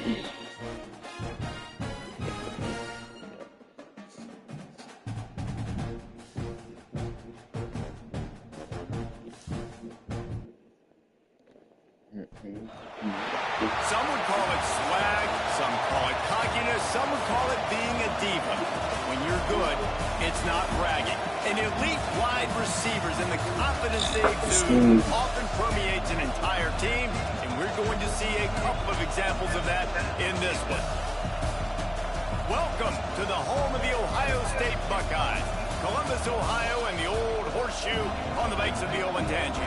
Some would call it swag, some call it cockiness, some would call it being a diva. When you're good, it's not bragging. And elite wide receivers and the confidence they exude often permeates an entire team, and we're going to see a couple of examples of that in this one. Welcome to the home of the Ohio State Buckeyes, Columbus, Ohio, and the old horseshoe on the banks of the Olentangy.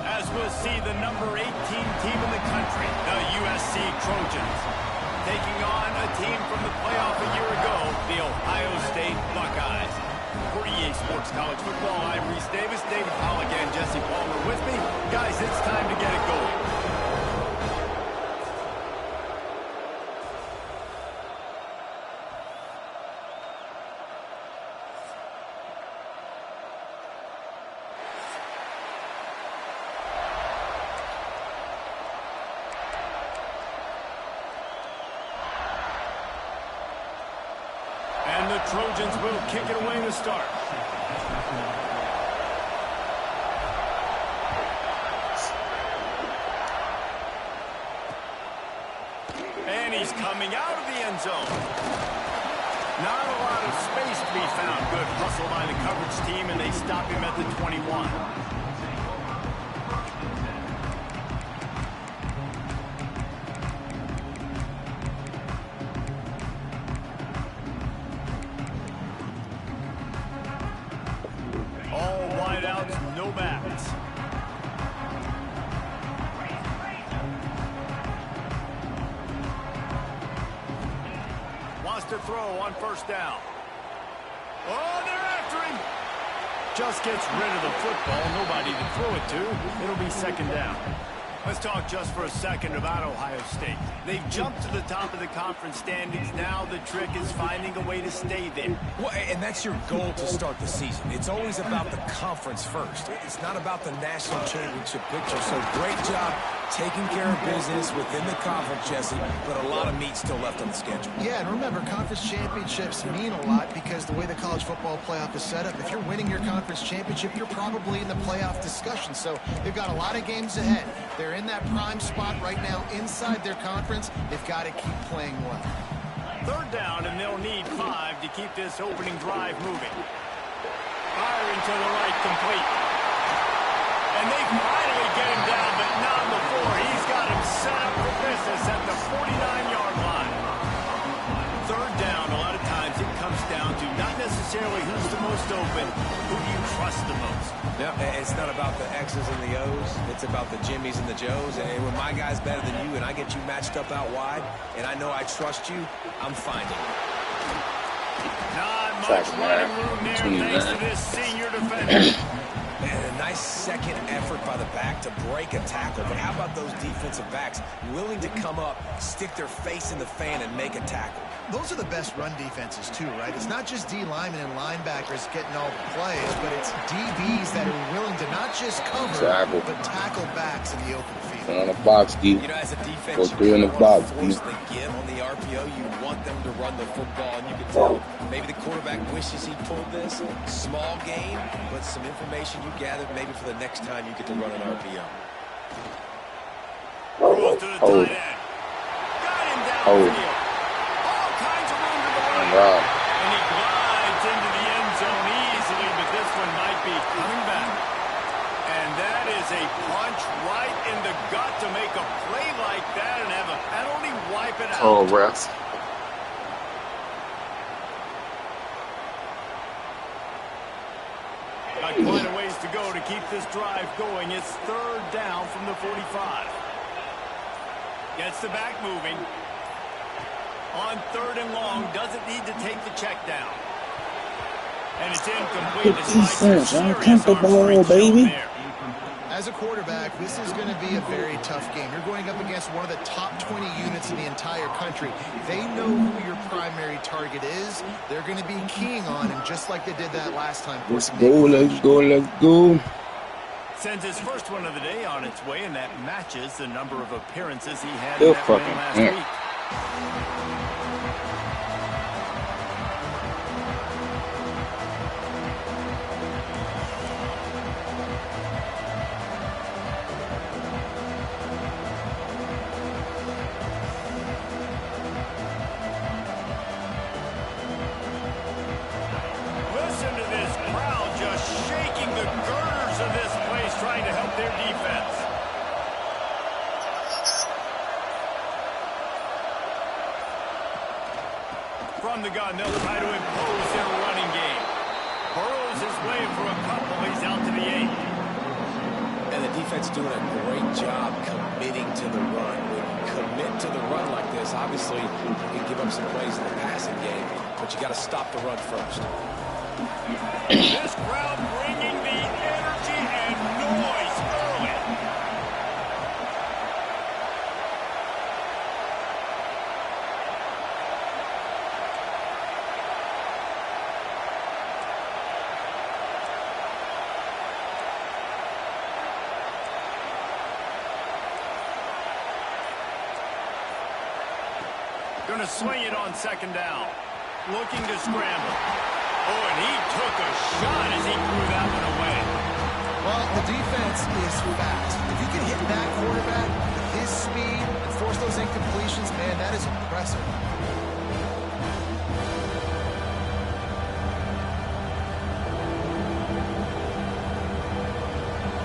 As we'll see the number 18 team in the country, the USC Trojans, taking on a team from the playoff a year ago, the Ohio State Buckeyes. For EA Sports College Football, I'm Reese Davis, David Pollack, and Jesse Palmer with me. Guys, it's time to get it going. Trojans will kick it away to start. And he's coming out of the end zone. Not a lot of space to be found. Good hustle by the coverage team, and they stop him at the 21. No backs. Wants to throw on first down. Oh, they're after him. Just gets rid of the football. Nobody to throw it to. It'll be second down. Let's talk just for a second about Ohio State. They've jumped to the top of the conference standings. Now the trick is finding a way to stay there. Well, and that's your goal to start the season. It's always about the conference first. It's not about the national championship picture. So great job taking care of business within the conference, Jesse, but a lot of meat still left on the schedule. Yeah, and remember, conference championships mean a lot because the way the college football playoff is set up, if you're winning your conference championship, you're probably in the playoff discussion. So they've got a lot of games ahead. They're in that prime spot right now inside their conference. They've got to keep playing well. Third down, and they'll need 5 to keep this opening drive moving. Firing to the right, complete. And they finally get him down, but not before. He's got him set up for business at the 49-yard line. Third down, a lot of times it comes down to not necessarily who's the most open, who do you trust the most. No, it's not about the X's and the O's. It's about the Jimmys and the Joes. And when my guy's better than you and I get you matched up out wide, and I know I trust you, I'm finding it. Not much running room there thanks to this senior defender. And a nice second effort by the back to break a tackle. But how about those defensive backs willing to come up, stick their face in the fan, and make a tackle? Those are the best run defenses, too, right? It's not just D linemen and linebackers getting all the plays, but it's DBs that are willing to not just cover, but tackle backs in the open field. On the box, D. You know, as a defense, you in the box, D. Force the give on the RPO. You want them to run the football, and you can tell maybe the quarterback wishes he pulled this. Small game, but some information you gathered maybe for the next time you get to run an RPO. Throws to the tight end. Got him downfield. All kinds of room to the right. And he glides into the end zone easily, but this one might be coming back. And that is a punch right in the gut to make a play like that and have a penalty wipe it out. Oh, refs. Got quite a ways to go to keep this drive going. It's third down from the 45. Gets the back moving. On third and long, doesn't need to take the check down. And it's incomplete. 50 cents. Uncomfortable, baby. As a quarterback, this is going to be a very tough game. You're going up against one of the top 20 units in the entire country. They know who your primary target is. They're going to be keying on him just like they did that last time. Let's go, let's go, let's go. Sends his first one of the day on its way, and that matches the number of appearances he had Still in that win fucking last week. Listen to this crowd just shaking the girders of this place, trying to help their defense. From the gun, they'll try to impose their running game. Burrows his way for a couple. He's out to the 8. And the defense doing a great job committing to the run. When you commit to the run like this, obviously you can give up some plays in the passing game, but you got to stop the run first. This crowd bringing the energy and noise early. Going to swing it on second down. Looking to scramble. Oh, and he took a shot as he threw that one away. Well, the defense is fast. If you can hit that quarterback with his speed and force those incompletions, man, that is impressive.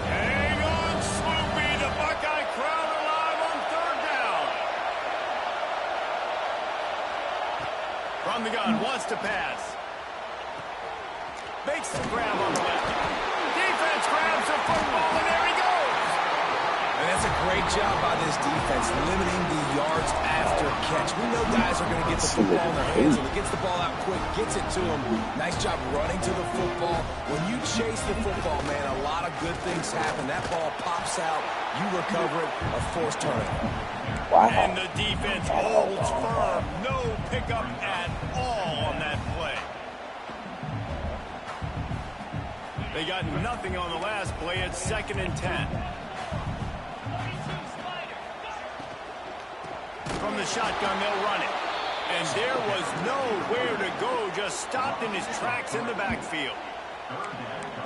Hang on, Sloopy. The Buckeye crowd alive on third down. From the gun, wants to pass. Makes the grab on the left. Defense grabs the football, and there he goes. And that's a great job by this defense, limiting the yards after catch. We know guys are going to get the football in their hands, and he gets the ball out quick, gets it to him. Nice job running to the football. When you chase the football, man, a lot of good things happen. That ball pops out, you recover it, a forced turnover. Wow. And the defense holds firm. No pickup at all on that play. They got nothing on the last play. It's 2nd and 10. From the shotgun, they'll run it. And there was nowhere to go. Just stopped in his tracks in the backfield.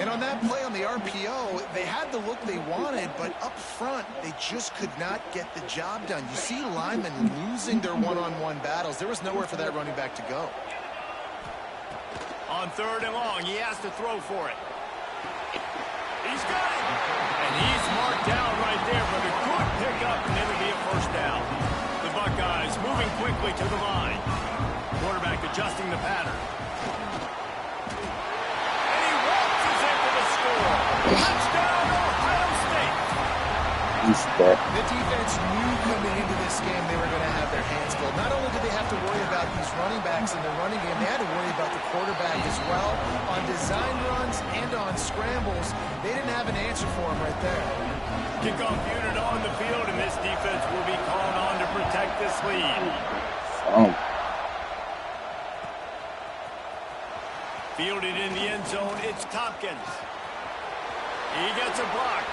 And on that play on the RPO, they had the look they wanted, but up front, they just could not get the job done. You see linemen losing their one-on-one battles. There was nowhere for that running back to go. On 3rd and long, he has to throw for it. He's got it. And he's marked down right there, but a good pickup, and it'll be a first down. The Buckeyes moving quickly to the line. Quarterback adjusting the pattern. And he waltzes in for the score. Touchdown, Ohio State. The defense knew coming into this game they were going to have their hands full. Not only did they have to worry about these running backs in the running game, they had to worry about the quarterback as well. On design runs and on scrambles, they didn't have an answer for him right there. Kickoff unit on the field, and this defense will be called on to protect this lead. Fielded in the end zone, it's Tompkins. He gets a block.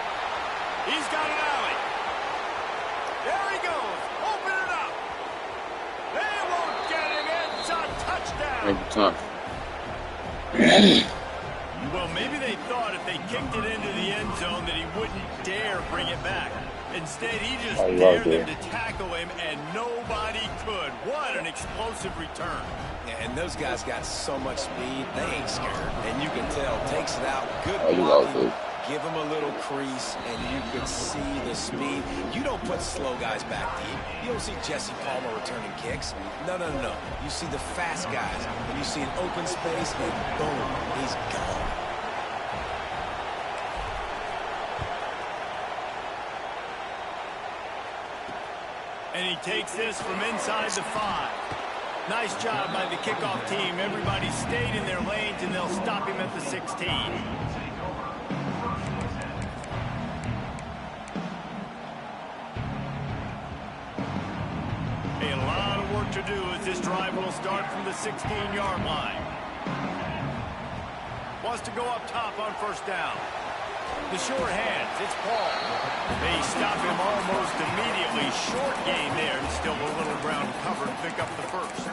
He's got an alley. There he goes. Open it up. They won't get him. It's a touchdown. Well, maybe they thought if they kicked it into the end zone that he wouldn't dare bring it back. Instead, he just dared them to tackle him, and nobody could. What an explosive return. Yeah, and those guys got so much speed, they ain't scared. And you can tell, takes it out, good blocking. Give him a little crease, and you could see the speed. You don't put slow guys back deep. You don't see Jesse Palmer returning kicks. No. You see the fast guys, and you see an open space, and boom, he's gone. And he takes this from inside the 5. Nice job by the kickoff team. Everybody stayed in their lanes, and they'll stop him at the 16. A lot of work to do as this drive will start from the 16-yard line. Wants to go up top on first down. The sure hands, it's Paul. They stop him almost immediately. Short gain there, and still a little ground covered. Pick up the first.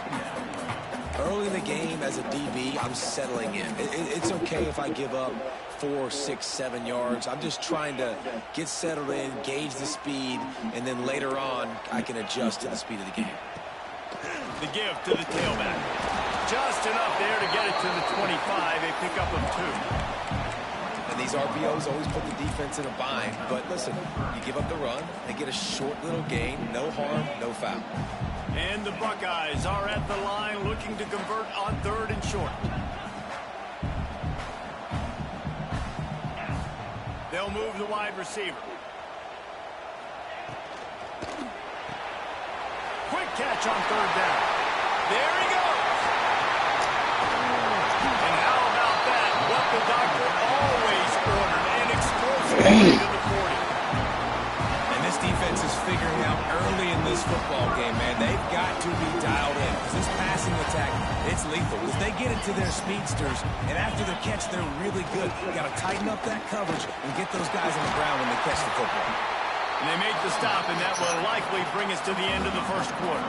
Early in the game as a DB, I'm settling in. It's okay if I give up 4, 6, 7 yards. I'm just trying to get settled in, gauge the speed, and then later on, I can adjust to the speed of the game. The give to the tailback. Just enough there to get it to the 25. A pickup of 2. And these RPOs always put the defense in a bind. But listen, you give up the run, they get a short little gain, no harm, no foul. And the Buckeyes are at the line looking to convert on 3rd and short. They'll move the wide receiver. Quick catch on 3rd down. There he goes. And how about that? What the doctor always ordered. An explosive play to the 40. And this defense is figuring out early in this football game, man. They've got to be dialed in. Because this passing attack, it's lethal. Because they get into their speedsters, and after the catch, they're really good. You got to tighten up that coverage and get those guys on the ground when they catch the football. And they make the stop, and that will likely bring us to the end of the first quarter.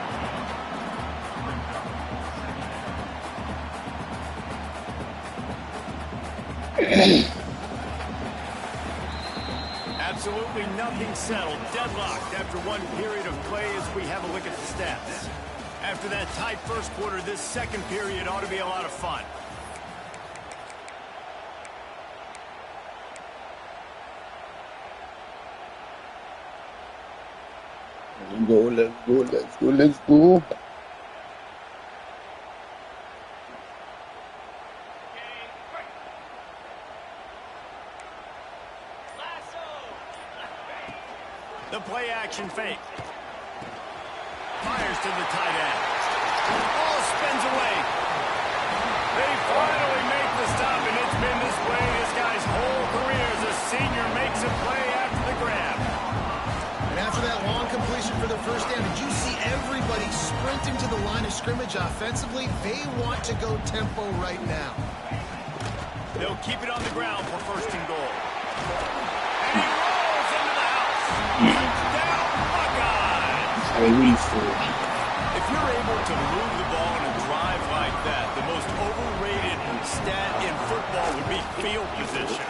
Absolutely nothing settled. Deadlocked after one period of play as we have a look at the stats. After that tight first quarter, this second period ought to be a lot of fun. Let's go. The play action fake. Fires to the tight end. Ball spins away. They finally make the stop, and it's been this way this guy's whole career as a senior makes a play after the grab. And after that long completion for the first down, did you see everybody sprinting to the line of scrimmage offensively? They want to go tempo right now. They'll keep it on the ground for 1st and goal. And he rolls into the house. Touchdown, Buckeyes! If you're able to move the ball in a drive like that, the most overrated stat in football would be field position.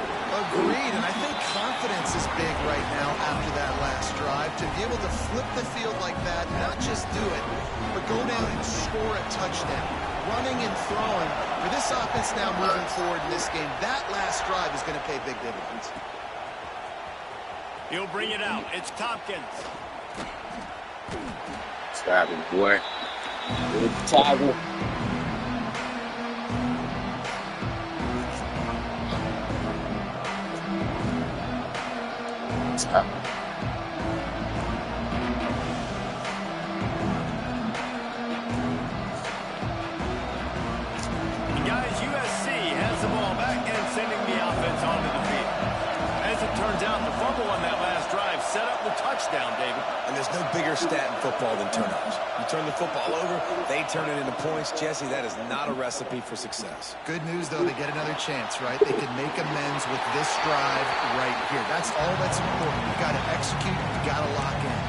Agreed, and I think confidence is big right now after that last drive. To be able to flip the field like that, not just do it, but go down and score a touchdown. Running and throwing. For this offense now moving forward in this game, that last drive is going to pay big dividends. He'll bring it out. It's Tompkins. Stop it, boy. Good tackle. Stop. Guys, USC has the ball back and sending the offense onto the field. As it turns out, the fumble on that last drive set up the touchdown, David. And there's no bigger stat in football than turnovers. You turn the football over, they turn it into points. Jesse, that is not a recipe for success. Good news, though, they get another chance, right? They can make amends with this drive right here. That's all that's important. You got to execute, you got to lock in.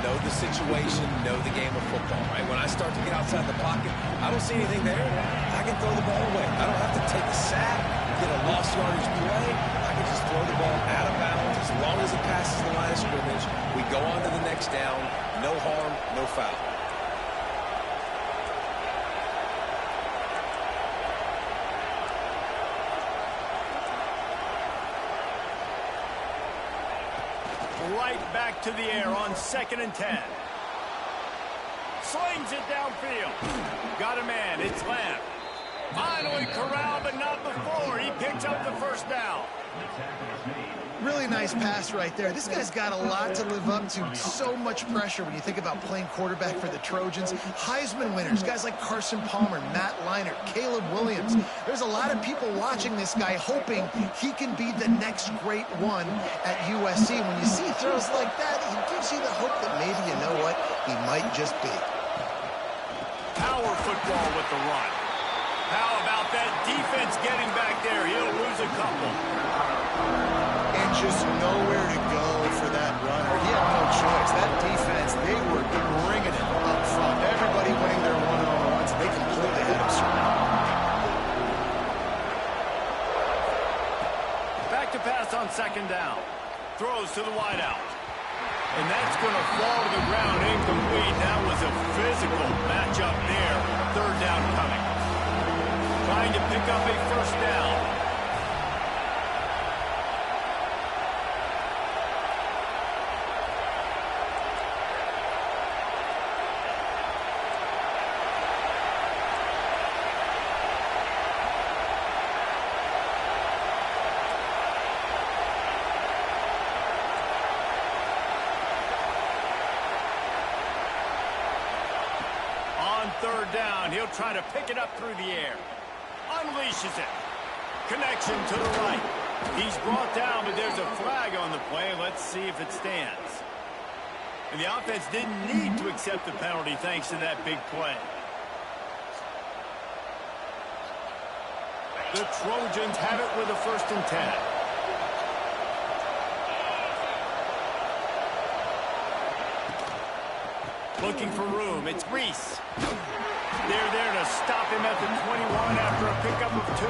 Know the situation, know the game of football, right? When I start to get outside the pocket, I don't see anything there. I can throw the ball away. I don't have to take a sack, get a lost yardage play. I can just throw the ball out of bounds. As long as it passes the line of scrimmage, we go on to the next down. No harm, no foul. Right back to the air on 2nd and 10. Slings it downfield. Got a man. It's Lamb. Finally corralled, but not before. He picks up the first down. Really nice pass right there. This guy's got a lot to live up to. So much pressure when you think about playing quarterback for the Trojans. Heisman winners, guys like Carson Palmer, Matt Leinart, Caleb Williams. There's a lot of people watching this guy hoping he can be the next great one at USC. When you see throws like that, it gives you the hope that maybe, you know what, he might just be. Power football with the run. How about that defense getting back there? He'll lose a couple. And just nowhere to go for that runner. He had no choice. That defense, they were bringing it up front. Everybody winning their one-on-ones. They completely had him surrounded. Back to pass on second down. Throws to the wideout. And that's going to fall to the ground incomplete. That was a physical matchup there. Third down coming. Trying to pick up a first down. Third down, he'll try to pick it up through the air. Unleashes it. Connection to the right. He's brought down, but there's a flag on the play. Let's see if it stands. And the offense didn't need to accept the penalty thanks to that big play. The Trojans have it with a 1st and 10. Looking for room. It's Reese. They're there to stop him at the 21 after a pickup of 2.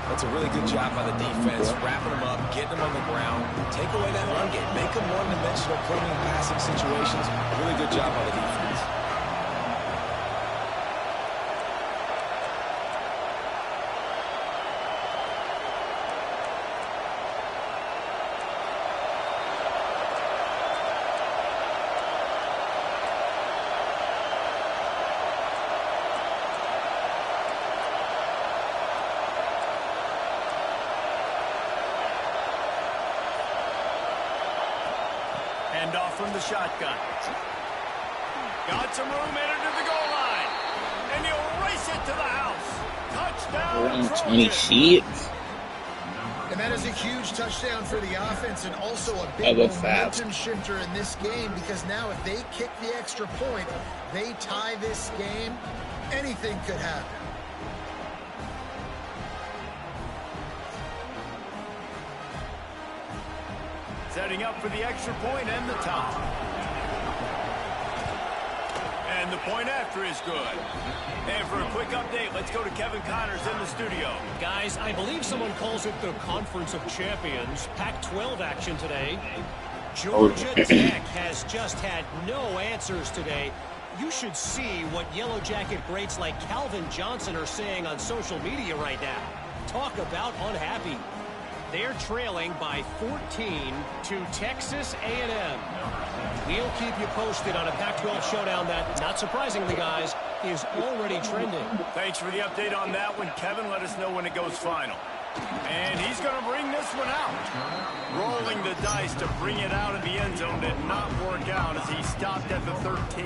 That's a really good job by the defense, wrapping him up, getting him on the ground, take away that run game, make him one-dimensional, putting him in passing situations. Really good job by the defense. Off from the shotgun. Got some room, entered to the goal line. And he'll race it to the house. Touchdown, 26. And that is a huge touchdown for the offense and also a big momentum shifter in this game, because now if they kick the extra point, they tie this game, anything could happen. Setting up for the extra point and the tie. And the point after is good. And for a quick update, let's go to Kevin Connors in the studio. Guys, I believe someone calls it the Conference of Champions. Pac-12 action today. Georgia Tech has just had no answers today. You should see what Yellow Jacket greats like Calvin Johnson are saying on social media right now. Talk about unhappy. They're trailing by 14 to Texas A&M. We'll keep you posted on a Pac-12 showdown that, not surprisingly, guys, is already trending. Thanks for the update on that one, Kevin. Let us know when it goes final. And he's going to bring this one out. Rolling the dice to bring it out of the end zone did not work out as he stopped at the 13.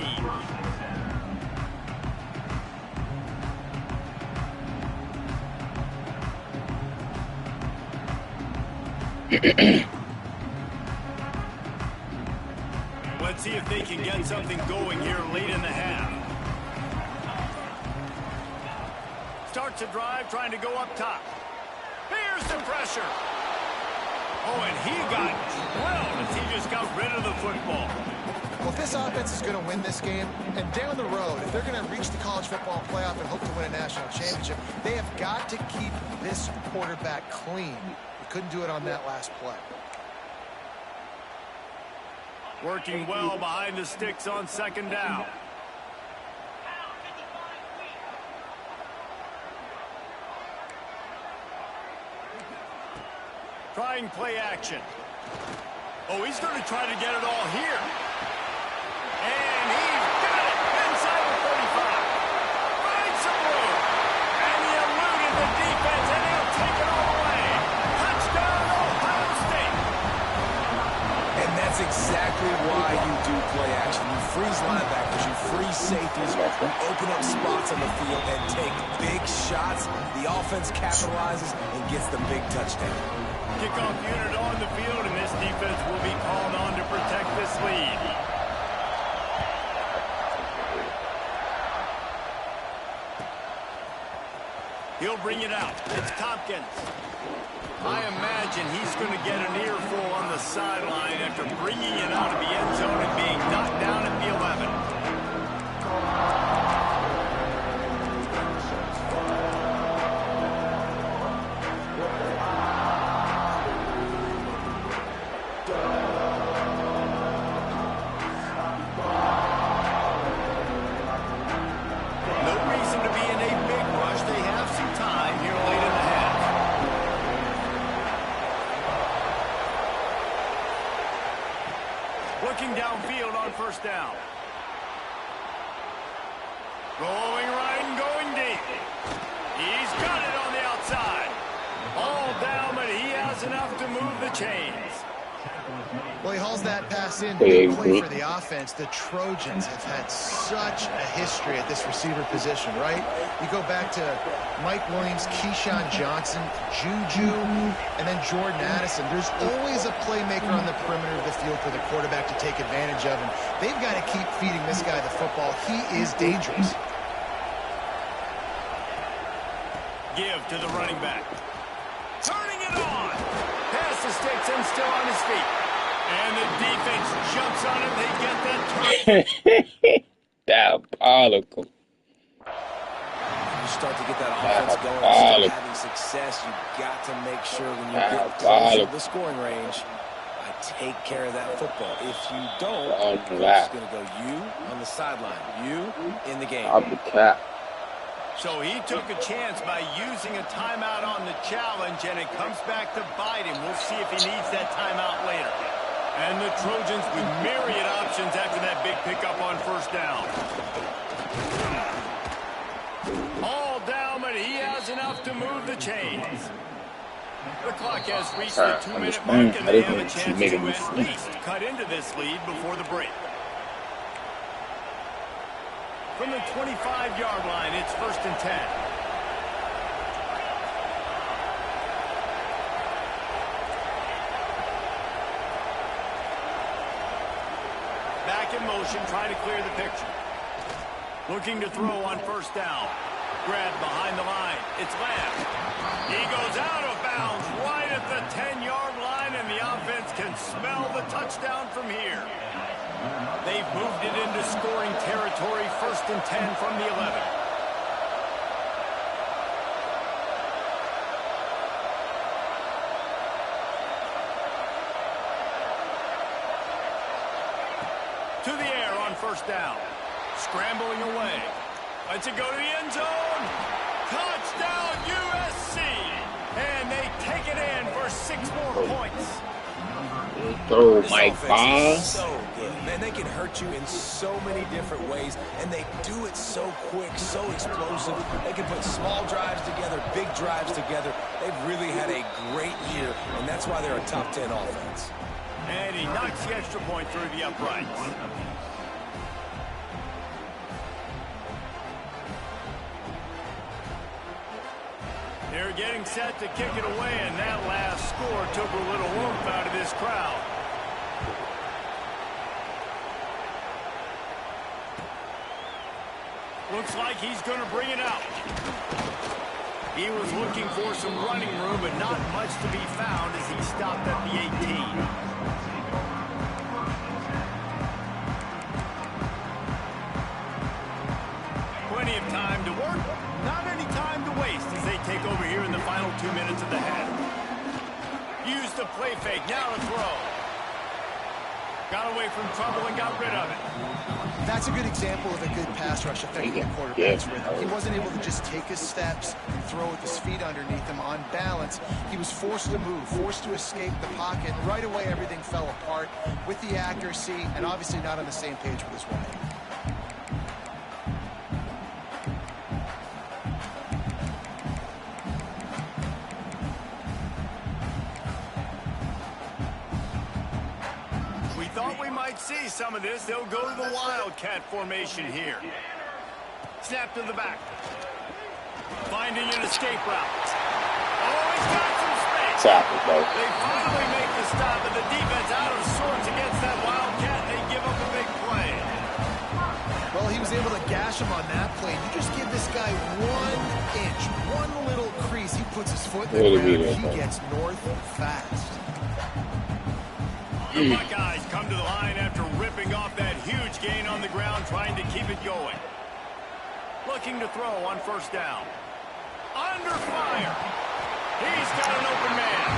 Let's see if they can get something going here late in the half. Starts a drive, trying to go up top. Here's the pressure. Oh, and he got drilled as he just got rid of the football. Well, if this offense is going to win this game, and down the road, if they're going to reach the college football playoff and hope to win a national championship, they have got to keep this quarterback clean. Couldn't do it on that last play. Working well behind the sticks on second down. Trying play action. Oh, he's going to try to get it all here. And he's got it inside the 35. Finds some room. And he eluded the defense, and he'll take it all away. Touchdown, Ohio State. And that's exactly why you do play action. You freeze linebackers, you freeze safeties, open up spots on the field and take big shots. The offense capitalizes and gets the big touchdown. Kickoff unit on the field, and this defense will be called on to protect this lead. He'll bring it out. It's Tompkins. I imagine he's going to get an earful on the sideline after bringing it out of the end zone and being knocked down at the 11. Looking downfield on first down. Rolling right and going deep. He's got it on the outside. All down, but he has enough to move the chains. Well, he hauls that pass in. Big play for the offense. The Trojans have had such a history at this receiver position, right? You go back to Mike Williams, Keyshawn Johnson, Juju, and then Jordan Addison. There's always a playmaker on the perimeter of the field for the quarterback to take advantage of, and they've got to keep feeding this guy the football. He is dangerous. Give to the running back. Turning it on. Pass the sticks and still on his feet. And the defense jumps on him. They get that turn. Diabolical. You start to get that offense going, start having success. You've got to make sure when you get close to the scoring range, I take care of that football. If you don't, it's going to go you on the sideline, you in the game. I'll be capped. So he took a chance by using a timeout on the challenge, and it comes back to bite him. We'll see if he needs that timeout later. And the Trojans with myriad options after that big pickup on first down. All down, but he has enough to move the chains. The clock has reached the 2-minute mark, and they have a chance to at least cut into this lead before the break. From the 25-yard line, it's 1st and 10. Back in motion, trying to clear the picture. Looking to throw on first down. Grab behind the line. It's Lamb. He goes out of bounds right at the 10-yard line, and the offense can smell the touchdown from here. They've moved it into scoring territory, 1st and 10 from the 11. To the air on first down. Scrambling away. Lets it go to the end zone. Touchdown USC. And they take it in for 6 more points. Throw Mike Boss. So good, man. They can hurt you in so many different ways, and they do it so quick, so explosive. They can put small drives together, big drives together. They've really had a great year, and that's why they're a top 10 offense. And he knocks the extra point through the uprights. They're getting set to kick it away, and that last score took a little oomph out of this crowd. Looks like he's going to bring it out. He was looking for some running room, but not much to be found as he stopped at the 18. Plenty of time to work, not any time to waste as they take over here in the final 2 minutes of the half. Used the play fake, now to throw. Got away from trouble and got rid of it. That's a good example of a good pass rush affecting the quarterback's rhythm. He wasn't able to just take his steps and throw with his feet underneath him on balance. He was forced to move, forced to escape the pocket. Right away, everything fell apart with the accuracy and obviously not on the same page with his wife. See some of this. They'll go to the Wildcat formation here. Snap to the back. Finding an escape route. Oh, he's got some space. They finally make the stop, and the defense out of sorts against that Wildcat. They give up a big play. Well, he was able to gash him on that play. You just give this guy one inch, one little crease, he puts his foot in the ground, he gets north fast. The Buckeyes come to the line after ripping off that huge gain on the ground, trying to keep it going. Looking to throw on first down. Under fire. He's got an open man.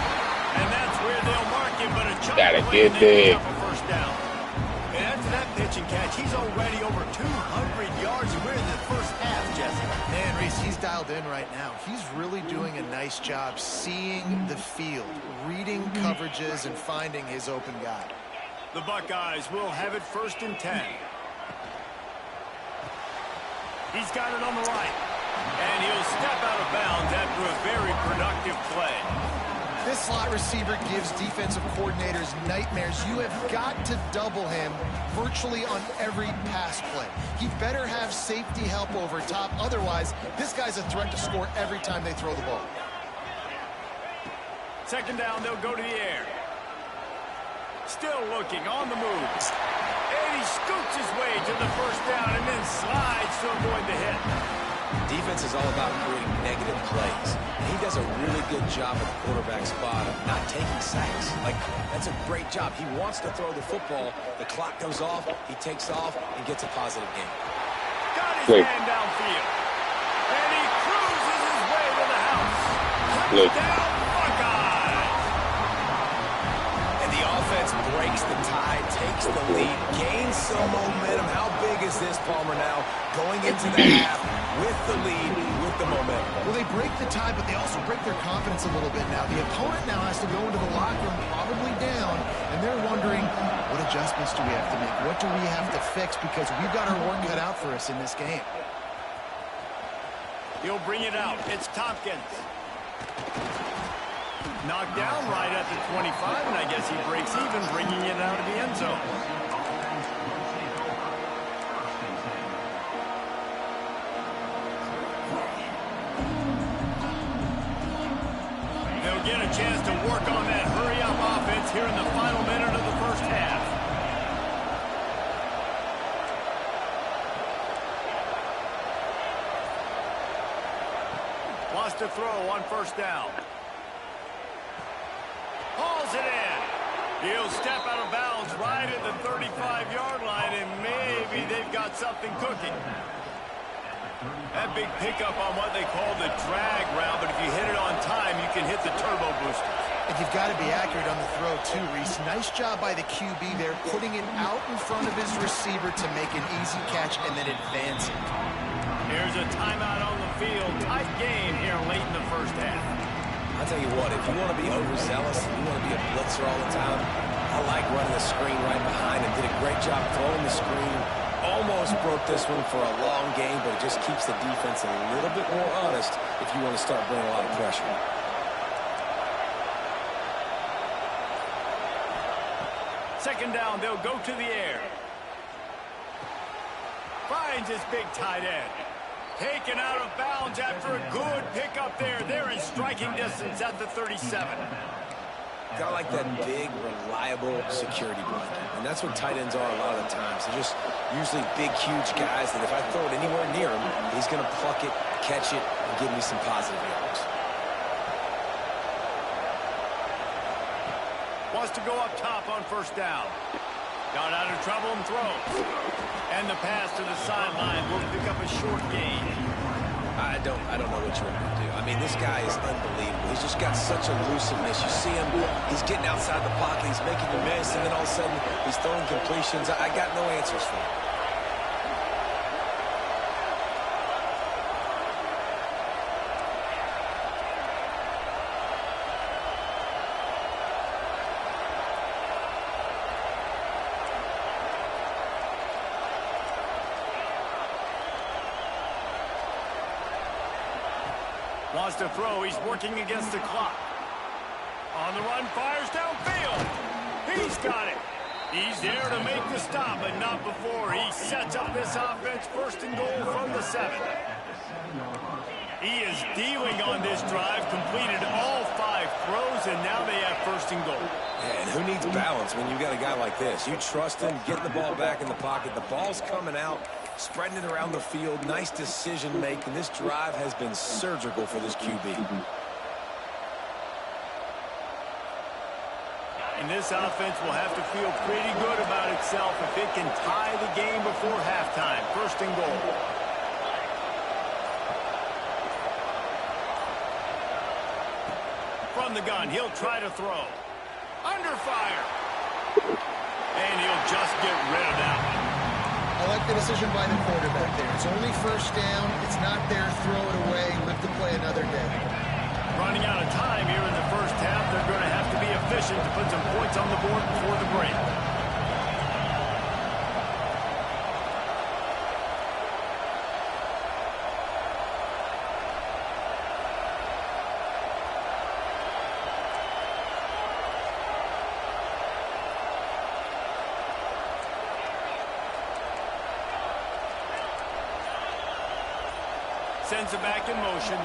And that's where they'll mark him, but a chunk Gotta play get big. a first down. And after that pitch and catch, he's already over 200 yards, and we're in the first half, Jesse. Man, Reese, he's dialed in right now. He's really doing a nice job seeing the field, reading coverages, and finding his open guy. The Buckeyes will have it 1st and 10. He's got it on the right. And he'll step out of bounds after a very productive play. This slot receiver gives defensive coordinators nightmares. You have got to double him virtually on every pass play. He better have safety help over top. Otherwise, this guy's a threat to score every time they throw the ball. 2nd down, they'll go to the air. Still looking on the move. And he scoots his way to the first down and then slides to avoid the hit. Defense is all about creating negative plays. And he does a really good job at the quarterback spot of not taking sacks. Like, that's a great job. He wants to throw the football. The clock goes off. He takes off and gets a positive gain. Got his man downfield. And he cruises his way to the house. Touchdown, Buckeyes. And the offense breaks the tie, takes the lead, gains some momentum. How big is this, Palmer, now? Going into the half with the lead, with the momentum. Well, they break the tie, but they also break their confidence a little bit now. The opponent now has to go into the locker room probably down, and they're wondering, what adjustments do we have to make? What do we have to fix? Because we've got our work cut out for us in this game. He'll bring it out. It's Tompkins. Knocked down right at the 25, and I guess he breaks even, bringing it out of the end zone. They'll get a chance to work on that hurry-up offense here in the final minute of the first half. Wants to throw on first down. Hauls it in. He'll step out of bounds right at the 35-yard line, and maybe they've got something cooking. That big pickup on what they call the drag route, but if you hit it on time, you can hit the turbo booster. And you've got to be accurate on the throw, too, Reese. Nice job by the QB there, putting it out in front of his receiver to make an easy catch and then advance it. Here's a timeout on the field. Tight game here late in the first half. I'll tell you what, if you want to be overzealous, if you want to be a blitzer all the time, I like running the screen right behind him. Did a great job throwing the screen. Almost broke this one for a long game, but it just keeps the defense a little bit more honest if you want to start bringing a lot of pressure. Second down, they'll go to the air. Finds his big tight end. Taken out of bounds after a good pickup there. They're in striking distance at the 37. Got like that big, reliable security blanket. And that's what tight ends are a lot of the times. They're just usually big, huge guys that if I throw it anywhere near him, he's going to pluck it, catch it, and give me some positive yards. Wants to go up top on first down. Got out of trouble and throws. And the pass to the sideline will pick up a short gain. I don't know what you want to do. I mean, this guy is unbelievable. He's just got such elusiveness. You see him, he's getting outside the pocket, he's making the miss, and then all of a sudden, he's throwing completions. I got no answers for him. Wants to throw. He's working against the clock. On the run, fires downfield. He's got it. He's there to make the stop, but not before. He sets up this offense 1st and goal from the 7. He is dealing on this drive, completed all 5 throws, and now they have 1st and goal. Yeah, and who needs balance when you got a guy like this? You trust him, getting the ball back in the pocket. The ball's coming out. spreading it around the field. Nice decision-making. This drive has been surgical for this QB. And this offense will have to feel pretty good about itself if it can tie the game before halftime. First and goal. From the gun, he'll try to throw. Under fire. And he'll just get rid of that one. I like the decision by the quarterback there. It's only first down. It's not there. Throw it away. Live to play another day. Running out of time here in the first half. They're going to have to be efficient to put some points on the board before the break. Sends it back in motion.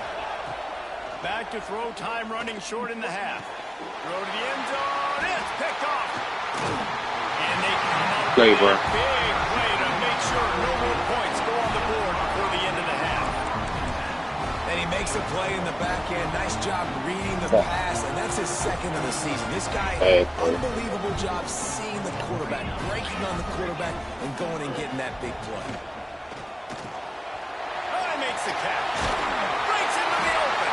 Back to throw, time running short in the half. Throw to the end zone. It's picked off. And they come out with a big play to make sure no more points go on the board before the end of the half. And he makes a play in the back end. Nice job reading the pass, and that's his second of the season. This guy, unbelievable job seeing the quarterback, breaking on the quarterback, and going and getting that big play. Makes the catch. Breaks into the open.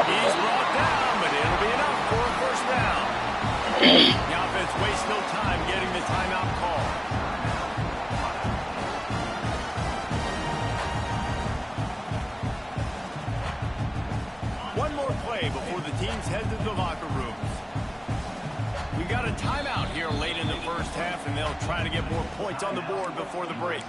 He's brought down, but it'll be enough for a first down. The offense wastes no time getting the timeout call. One more play before the teams head to the locker rooms. We got a timeout here late in the first half, and they'll try to get more points on the board before the break.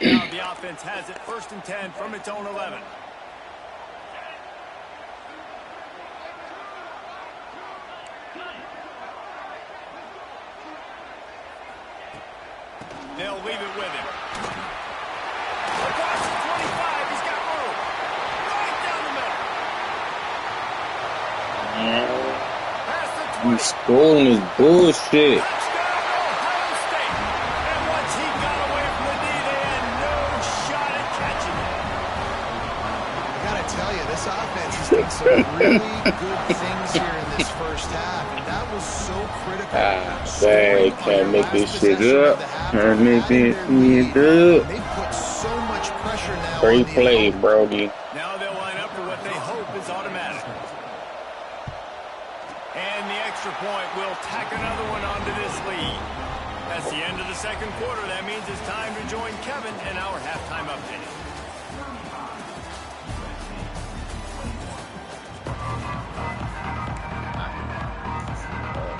Now the offense has it first and 10 from its own 11. They'll leave it with him. Across the 25, he's got room. Right down the middle. Past the 20. He's schooling his bullshit. This offense has done some really good things here in this first half, and that was so critical. They can't make this shit up. Can't make it up. They put so much pressure now. Great play, Brody. Now they'll line up for what they hope is automatic. And the extra point will tack another one onto this lead. That's the end of the second quarter. That means it's time to join Kevin in our halftime update.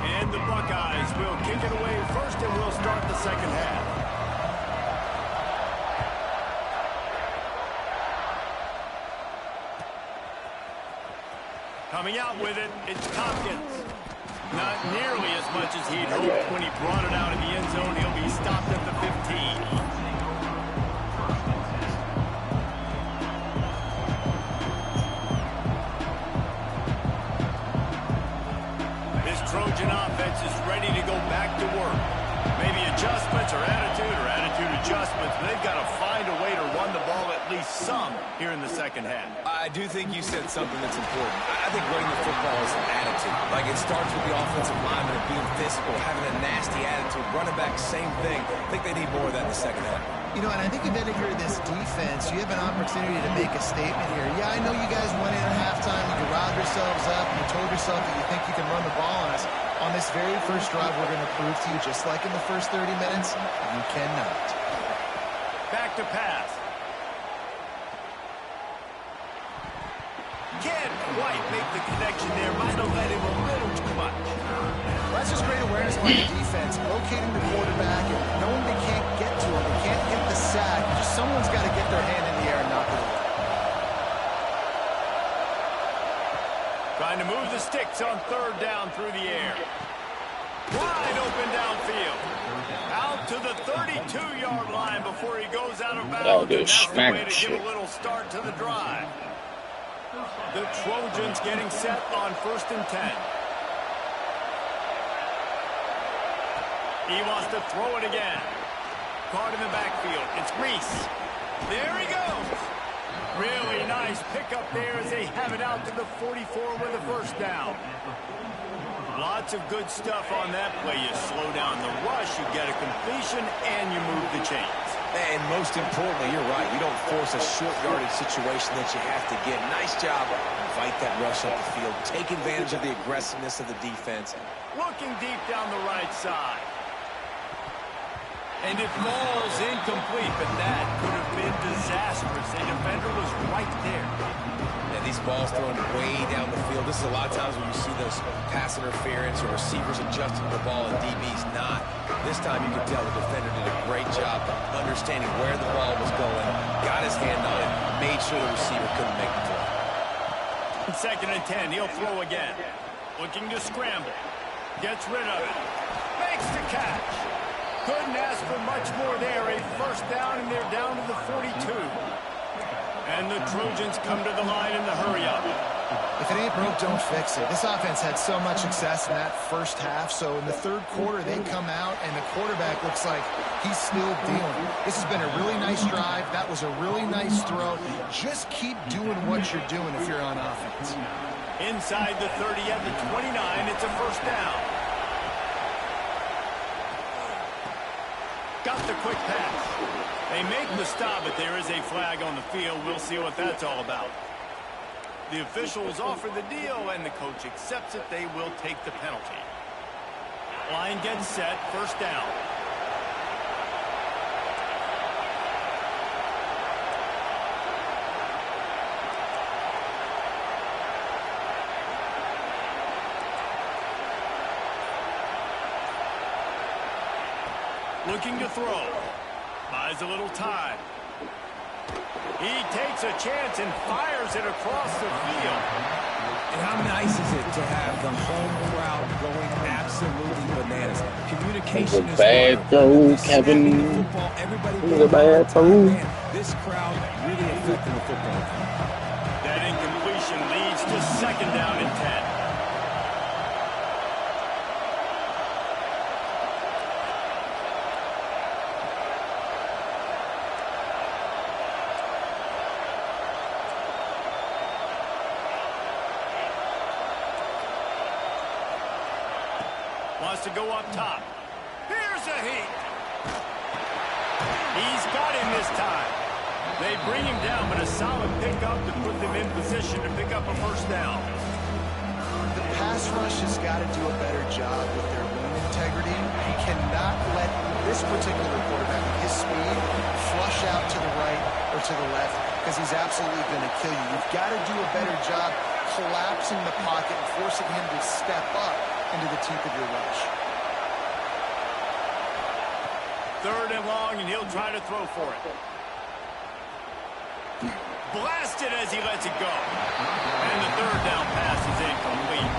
And the Buckeyes will kick it away first, and we'll start the second half. Coming out with it, it's Tompkins. Not nearly as much as he'd hoped when he brought it out in the end zone. He'll be stopped at the 15. Trojan offense is ready to go back to work. Maybe adjustments or attitude adjustments. They've got to find a way to run the ball at least some here in the second half. I do think you said something that's important. I think running the football is an attitude. Like, it starts with the offensive lineman of being physical, having a nasty attitude. Running back, same thing. I think they need more of that in the second half. You know, and I think if you're this defense, you have an opportunity to make a statement here. Yeah, I know you guys went in at halftime, you riled yourselves up, you told yourself that you think you can run the ball on us. On this very first drive, we're going to prove to you, just like in the first 30 minutes, you cannot. Back to pass. Can't quite make the connection there. Might have led him a little too much. That's just great awareness by the defense, locating the quarterback and knowing they can't get to him. They can't get the sack. Just someone's got to get their hand in the air and knock it away. Trying to move the sticks on third down through the air. Wide open downfield. Out to the 32-yard line before he goes out of bounds. And that's the way to give a little start to the drive. The Trojans getting set on 1st and 10. He wants to throw it again. Caught in the backfield. It's Reese. There he goes. Really nice pickup there as they have it out to the 44 with a 1st down. Lots of good stuff on that play. You slow down the rush, you get a completion, and you move the chains. And most importantly, you're right. You don't force a short yardage situation that you have to get. Nice job. Fight that rush up the field. Take advantage of the aggressiveness of the defense. Looking deep down the right side. And it falls incomplete, but that could have been disastrous. The defender was right there. And these balls thrown way down the field. This is a lot of times when you see those pass interference or receivers adjusting the ball and DBs not. This time you can tell the defender did a great job understanding where the ball was going, got his hand on it, made sure the receiver couldn't make the throw. 2nd and 10, he'll throw again. Looking to scramble. Gets rid of it. Makes the catch. Couldn't ask for much more there. A 1st down, and they're down to the 42. And the Trojans come to the line in the hurry-up. If it ain't broke, don't fix it. This offense had so much success in that 1st half, so in the 3rd quarter, they come out, and the quarterback looks like he's still dealing. This has been a really nice drive. That was a really nice throw. Just keep doing what you're doing if you're on offense. Inside the 30 at the 29, it's a 1st down. Got the quick pass. They make the stop, but there is a flag on the field. We'll see what that's all about. The officials offer the deal, and the coach accepts it. They will take the penalty. Line gets set, 1st down. Looking to throw. Buys a little time. He takes a chance and fires it across the field. And how nice is it to have the home crowd going absolutely bananas? Communication is bad throw, Kevin. It was a bad throw. This crowd really affecting the football. That incompletion leads to 2nd down and 10. Wants to go up top. Here's a heat. He's got him this time. They bring him down, but a solid pickup to put them in position to pick up a 1st down. The pass rush has got to do a better job with their wing integrity. He cannot let this particular quarterback with his speed flush out to the right or to the left because he's absolutely going to kill you. You've got to do a better job collapsing the pocket and forcing him to step up into the teeth of your rush. 3rd and long, and he'll try to throw for it. Blasted as he lets it go. And the 3rd down pass is incomplete.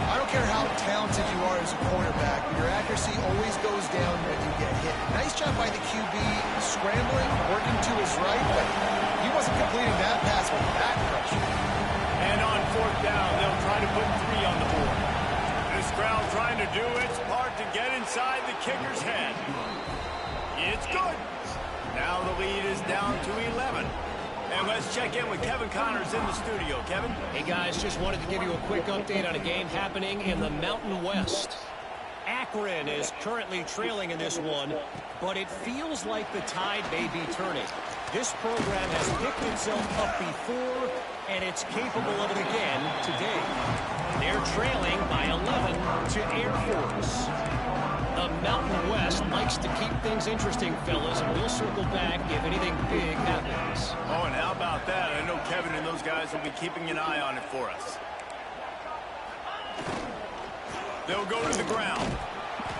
I don't care how talented you are as a quarterback, but your accuracy always goes down when you get hit. Nice job by the QB scrambling, working to his right, but he wasn't completing that pass with that pressure. And on 4th down, they'll try to put 3 on the board. This crowd trying to do its part to get inside the kicker's head. It's good. Now the lead is down to 11. And let's check in with Kevin Connors in the studio. Kevin? Hey, guys, just wanted to give you a quick update on a game happening in the Mountain West. Akron is currently trailing in this one, but it feels like the tide may be turning. This program has picked itself up before, and it's capable of it again today. They're trailing by 11 to Air Force. The Mountain West likes to keep things interesting, fellas, and we'll circle back if anything big happens. Oh, and how about that? I know Kevin and those guys will be keeping an eye on it for us. They'll go to the ground.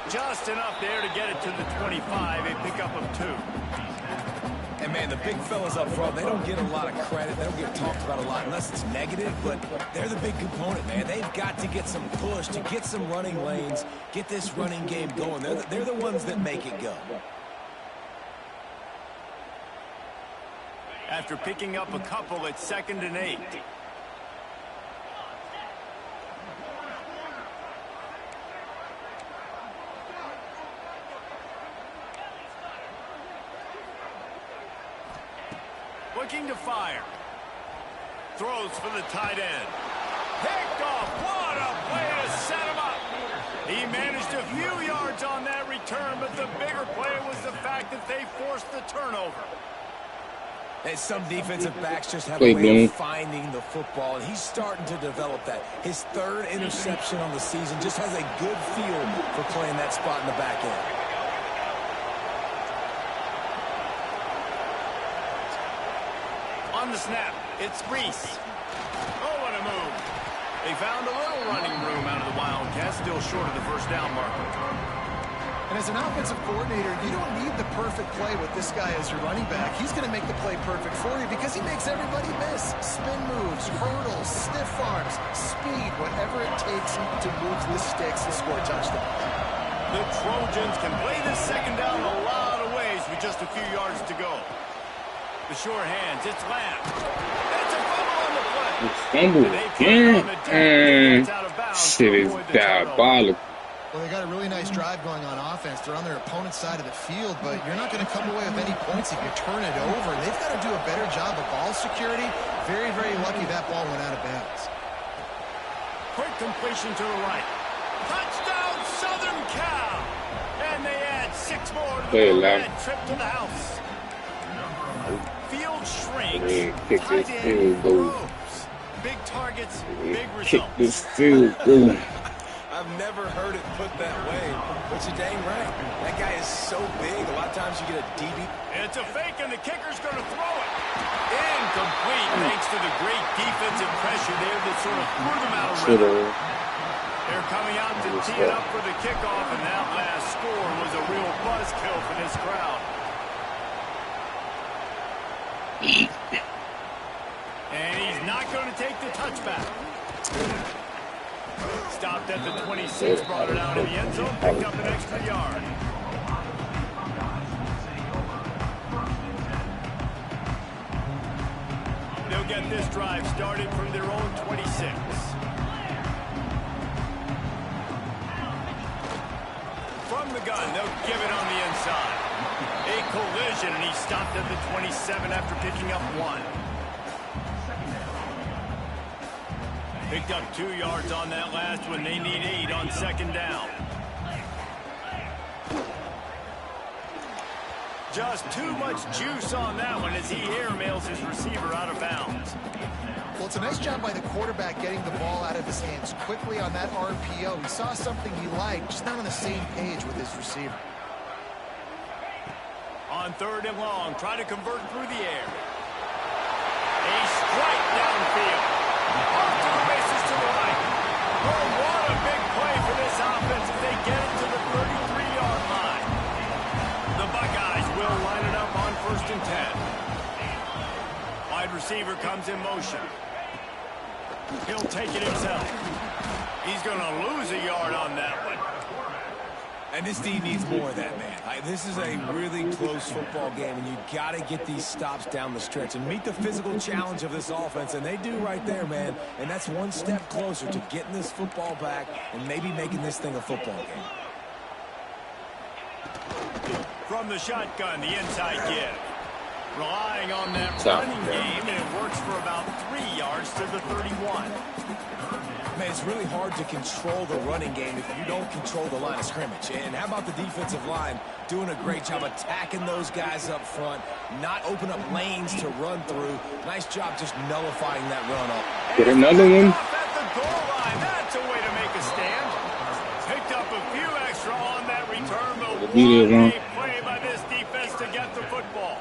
Just enough there to get it to the 25, a pickup of 2. And, man, the big fellas up front, they don't get a lot of credit. They don't get talked about a lot unless it's negative, but they're the big component, man. They've got to get some push, to get some running lanes, get this running game going. They're the ones that make it go. After picking up a couple at 2nd and 8. Looking to fire. Throws for the tight end. Picked off. What a play to set him up. He managed a few yards on that return, but the bigger play was the fact that they forced the turnover. And some defensive backs just have a way of finding the football, and he's starting to develop that. His 3rd interception on the season, just has a good feel for playing that spot in the back end. On the snap, it's Reese. Oh, what a move. They found a little running room out of the Wildcats, still short of the first down marker. And as an offensive coordinator, you don't need the perfect play with this guy as your running back. He's going to make the play perfect for you because he makes everybody miss. Spin moves, hurdles, stiff arms, speed, whatever it takes to move the sticks and score touchdowns. The Trojans can play this 2nd down a lot of ways with just a few yards to go. The short hands, it's Lamb. It's a fumble on the play. Fumble again. Shit is diabolical. Well, they got a really nice drive going on offense. They're on their opponent's side of the field, but you're not going to come away with any points if you turn it over. They've got to do a better job of ball security. Very, very lucky that ball went out of bounds. Quick completion to the right. Touchdown, Southern Cal. And they add 6 more to the trip to the house. Field shrinks. Tight end grows. Big targets, big results. Kick this field goal. I've never heard it put that way, but you're dang right. That guy is so big, a lot of times you get a DB. It's a fake, and the kicker's going to throw it. Incomplete, thanks to the great defensive pressure there that sort of threw them out of rhythm. They're coming out to tee it up for the kickoff, and that last score was a real buzzkill for this crowd. And he's not going to take the touchback. Stopped at the 26, brought it out in the end zone, picked up an extra yard. They'll get this drive started from their own 26. From the gun, they'll give it on the inside. A collision, and he stopped at the 27 after picking up 1. Picked up 2 yards on that last one. They need 8 on 2nd down. Just too much juice on that one as he airmails his receiver out of bounds. Well, it's a nice job by the quarterback getting the ball out of his hands quickly on that RPO. He saw something he liked, just not on the same page with his receiver. On 3rd and long, try to convert through the air. A strike downfield. Off to the races to the right. Oh, what a big play for this offense as they get it to the 33-yard line. The Buckeyes will line it up on 1st and 10. Wide receiver comes in motion. He'll take it himself. He's going to lose a yard on that one. And this team needs more of that, man. This is a really close football game, and you got to get these stops down the stretch and meet the physical challenge of this offense, and they do right there, man. And that's one step closer to getting this football back and maybe making this thing a football game. From the shotgun, the inside give. Relying on that running game, and it works for about 3 yards to the 31. Man, it's really hard to control the running game if you don't control the line of scrimmage. And how about the defensive line doing a great job attacking those guys up front, not open up lanes to run through. Nice job just nullifying that run up. Get another one. At the goal line, that's a way to make a stand. Picked up a few extra on that return, but what a play by this defense to get the football.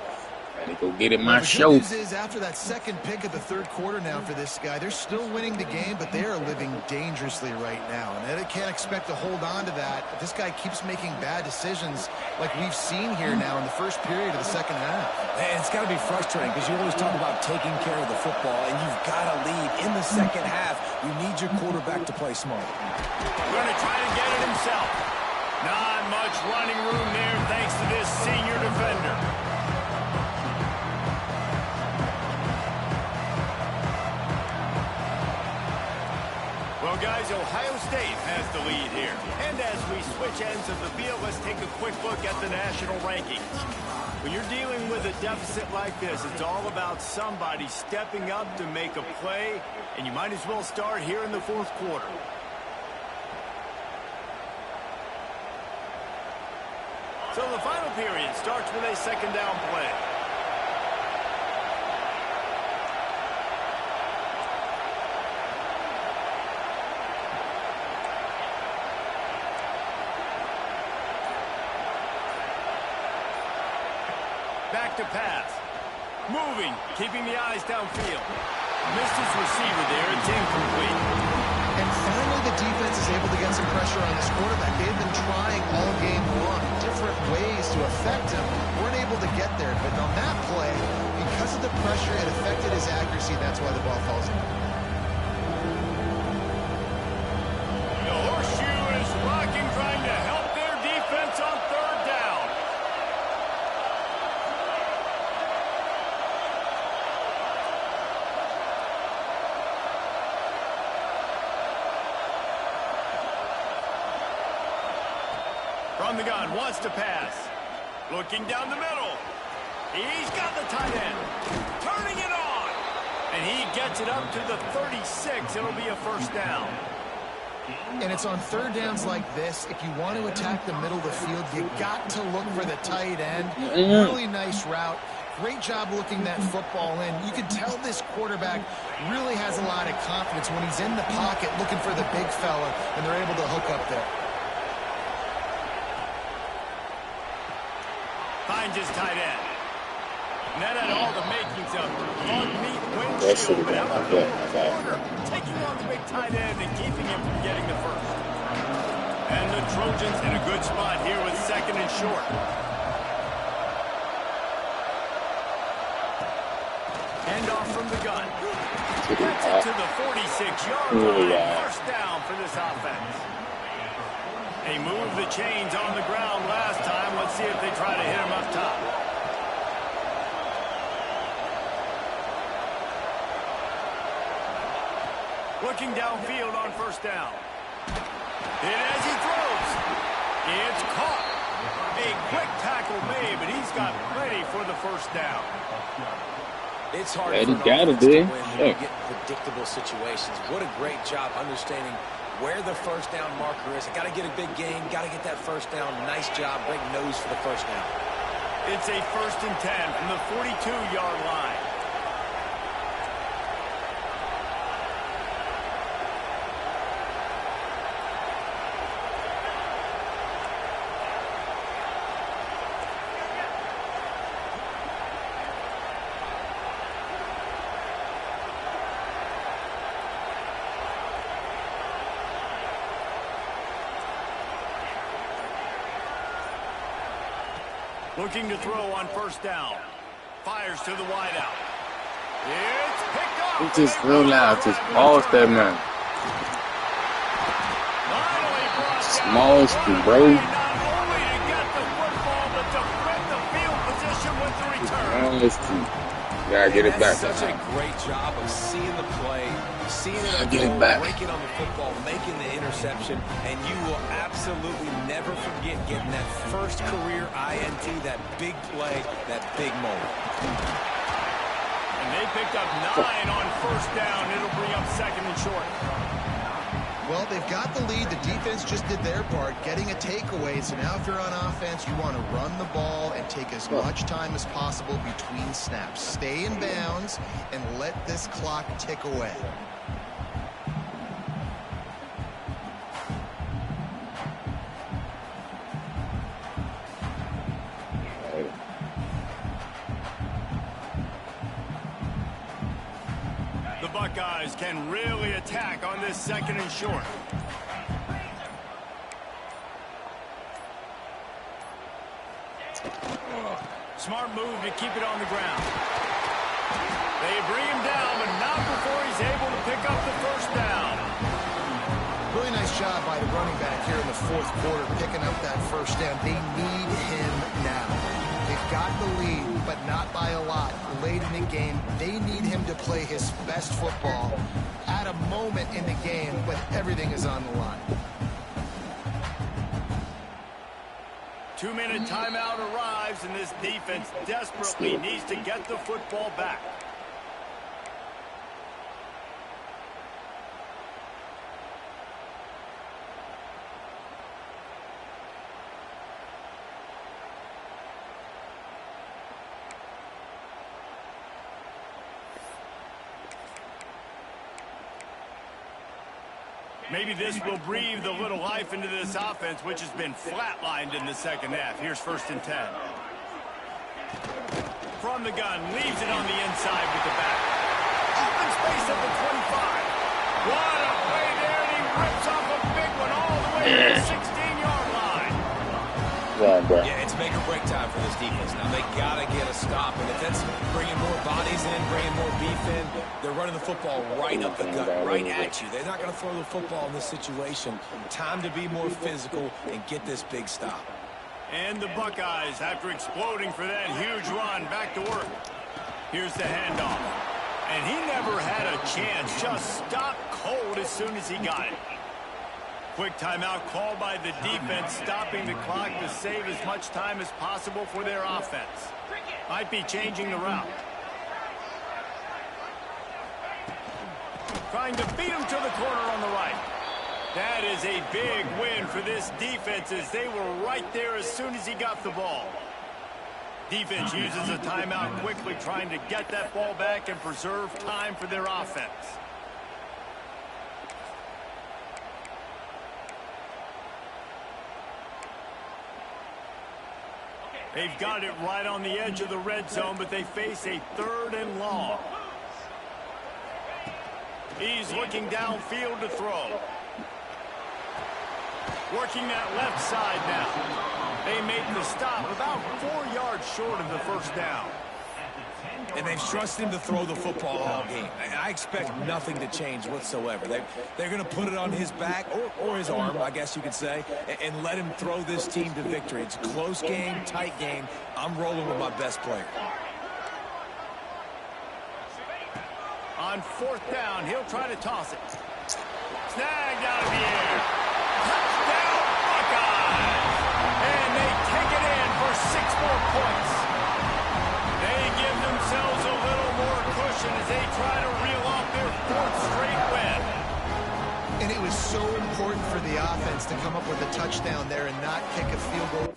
Go get it, my The show. good news is after that second pick of the third quarter now for this guy, they're still winning the game, but they are living dangerously right now. And they can't expect to hold on to that. If this guy keeps making bad decisions like we've seen here now in the first period of the second half. And it's got to be frustrating because you always talk about taking care of the football, and you've got to lead in the second half. You need your quarterback to play smart. Going to try to get it himself. Not much running room there thanks to this senior defender. Well, guys, Ohio State has the lead here. And as we switch ends of the field, let's take a quick look at the national rankings. When you're dealing with a deficit like this, it's all about somebody stepping up to make a play, and you might as well start here in the fourth quarter. So the final period starts with a second down play. Back to pass. Moving, keeping the eyes downfield. Missed his receiver there. It's incomplete. And finally, the defense is able to get some pressure on this quarterback. They've been trying all game long different ways to affect him. Weren't able to get there. But on that play, because of the pressure, it affected his accuracy. That's why the ball falls in. The horseshoe is rocking, trying to help their defense on third down. From the gun, wants to pass. Looking down the middle. He's got the tight end. Turning it on. And he gets it up to the 36. It'll be a first down. And it's on third downs like this. If you want to attack the middle of the field, you got to look for the tight end. Really nice route. Great job looking that football in. You can tell this quarterback really has a lot of confidence when he's in the pocket looking for the big fella, and they're able to hook up there. Finds his tight end. And that had all the makings of hard meat That's windshield. it, But how about okay, the okay. corner taking on the big tight end and keeping him from getting the first? And the Trojans in a good spot here with second and short. Handoff from the gun. Gets it to the 46-yard line. First down for this offense. They moved the chains on the ground last time. Let's see if they try to hit him up top. Looking downfield on first down. And as he throws, it's caught. A quick tackle made, but he's got plenty for the first down. It's hard Yeah, for he an gotta offense to be. win when you get in predictable situations. What a great job understanding where the first down marker is. I got to get a big gain, got to get that first down. Nice job, great nose for the first down. It's a 1st and 10 from the 42-yard line. Looking to throw on first down. Fires to the wideout. It's picked up. It's just real loud. Just pause that man. Smallest, bro. Not only to get the football, but to win the field position with the return. Gotta get it back. Such a great job of seeing the play, seeing it Get it back. breaking on the football, making the interception, and you will absolutely never forget getting that first career INT, that big play, that big moment. And they picked up 9 on first down. It'll bring up second and short. Well, they've got the lead. The defense just did their part, getting a takeaway. So now if you're on offense, you want to run the ball and take as much time as possible between snaps. Stay in bounds and let this clock tick away. The Buckeyes can really attack on this 2nd and short. Smart move to keep it on the ground. They bring him down, but not before he's able to pick up the 1st down. Really nice job by the running back here in the 4th quarter, picking up that 1st down. They need him now. They've got the lead, but not by a lot. Late in the game, they need him to play his best football at a moment in the game when everything is on the line. 2-minute timeout arrives, and this defense desperately needs to get the football back. Maybe this will breathe a little life into this offense, which has been flatlined in the 2nd half. Here's 1st and 10. From the gun, leaves it on the inside with the back. Open space at the 25. What a play there, and he rips off a big one all the way to the 16-yard line. Wow, bro. Yeah, it's make or break time for this defense. Now, they got to get a stop. And if that's bringing more bodies in, bringing more beef in, they're running the football right up the gut, right at you. They're not going to throw the football in this situation. Time to be more physical and get this big stop. And the Buckeyes, after exploding for that huge run, back to work. Here's the handoff. And he never had a chance. Just stopped cold as soon as he got it. Quick timeout called by the defense, stopping the clock to save as much time as possible for their offense. Might be changing the route. Trying to beat him to the corner on the right. That is a big win for this defense, as they were right there as soon as he got the ball. Defense uses a timeout quickly, trying to get that ball back and preserve time for their offense. They've got it right on the edge of the red zone, but they face a 3rd and long. He's looking downfield to throw. Working that left side now. They make the stop about 4 yards short of the 1st down. And they've trusted him to throw the football all game. I expect nothing to change whatsoever. They're going to put it on his back, or his arm, I guess you could say, and let him throw this team to victory. It's a close game, tight game. I'm rolling with my best player. On 4th down, he'll try to toss it. Snagged out of the air. Touchdown, Buckeyes! And they take it in for 6 more points. They give themselves a little more cushion as they try to reel off their 4th straight win. And it was so important for the offense to come up with a touchdown there and not kick a field goal